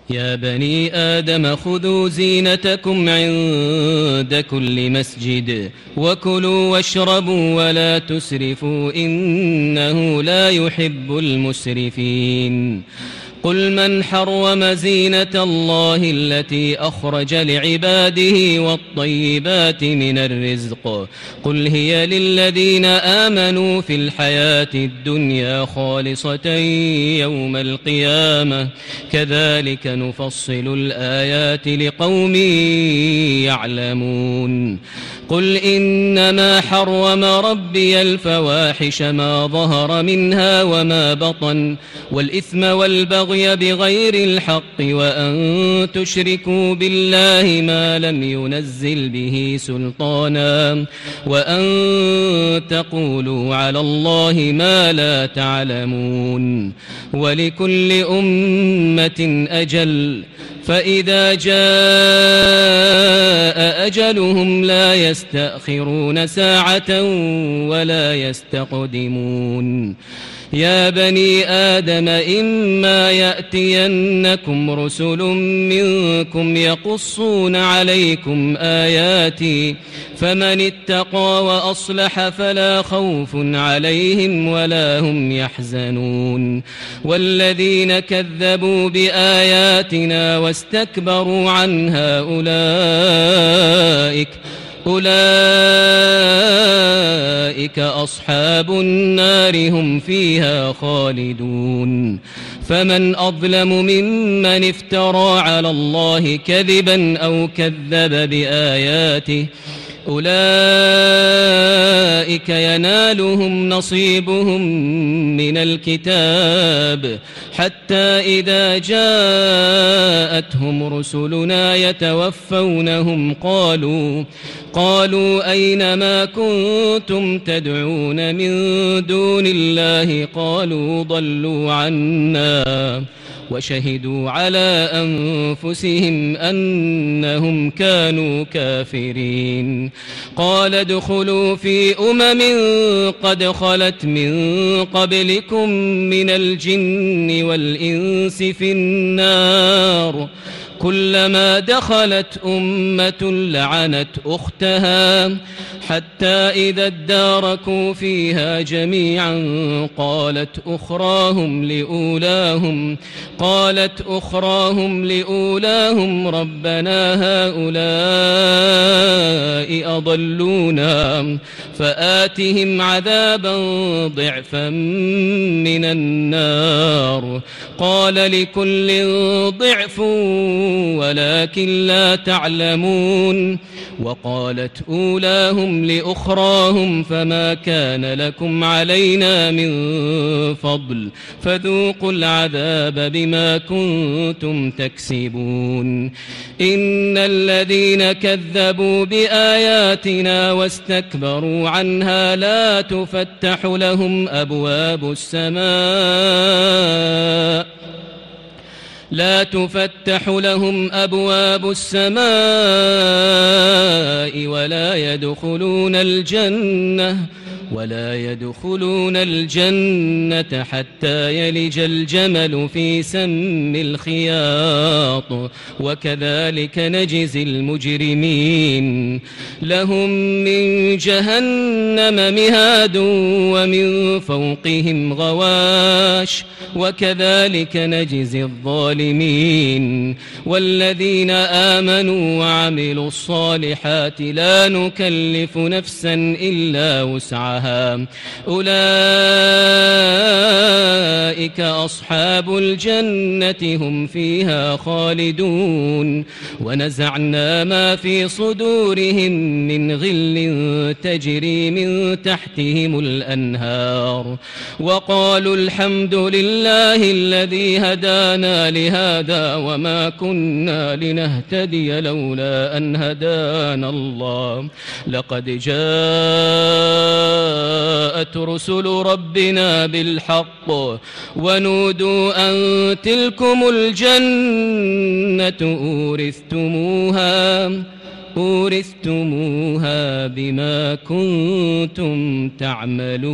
يا بني آدم خذوا زينتكم عند كل مسجد وكلوا واشربوا ولا تسرفوا إنه لا يحب المسرفين. قل من حرم زينة الله التي أخرج لعباده والطيبات من الرزق قل هي للذين آمنوا في الحياة الدنيا خالصة يوم القيامة كذلك نفصل الآيات لقوم يعلمون. قل إنما حرم ربي الفواحش ما ظهر منها وما بطن والإثم والبغي بغير الحق وأن تشركوا بالله ما لم ينزل به سلطانا وأن تقولوا على الله ما لا تعلمون. ولكل أمة أجل فإذا جاء أجلهم لا يستأخرون ساعة ولا يستقدمون. يا بني آدم إما يأتينكم رسل منكم يقصون عليكم آياتي فمن اتقى وأصلح فلا خوف عليهم ولا هم يحزنون. والذين كذبوا بآياتنا واستكبروا عنها أولئك أصحاب النار هم فيها خالدون. فمن أظلم ممن افترى على الله كذبا أو كذب بآياته أولئك ينالهم نصيبهم من الكتاب حتى إذا جاءتهم رسلنا يتوفونهم قالوا أين ما كنتم تدعون من دون الله قالوا ضلوا عنا وشهدوا على أنفسهم أنهم كانوا كافرين. قال ادخلوا في قد خلت من قبلكم من الجن والإنس في النار كلما دخلت أمة لعنت أختها حتى إذا اداركوا فيها جميعا قالت أخراهم لأولاهم ربنا هؤلاء أضلونا فآتهم عذابا ضعفا من النار قال لكل ضعف ولكن لا تعلمون. وقالت أولاهم لأخراهم فما كان لكم علينا من فضل فذوقوا العذاب بما كنتم تكسبون. إن الذين كذبوا بآياتنا واستكبروا عنها لا تفتح لهم أبواب السماء ولا يدخلون الجنة حتى يلج الجمل في سم الخياط وكذلك نجزي المجرمين. لهم من جهنم مهاد ومن فوقهم غواش وكذلك نجزي الظالمين. والذين آمنوا وعملوا الصالحات لا نكلف نفسا إلا وسعها أولئك أصحاب الجنة هم فيها خالدون. ونزعنا ما في صدورهم من غل تجري من تحتهم الأنهار وقالوا الحمد لله الذي هدانا لهذا وما كنا لنهتدي لولا أن هدانا الله لقد جاءت رسل ربنا بالحق ونودوا أن تلكم الجنة أورثتموها بما كنتم تعملون.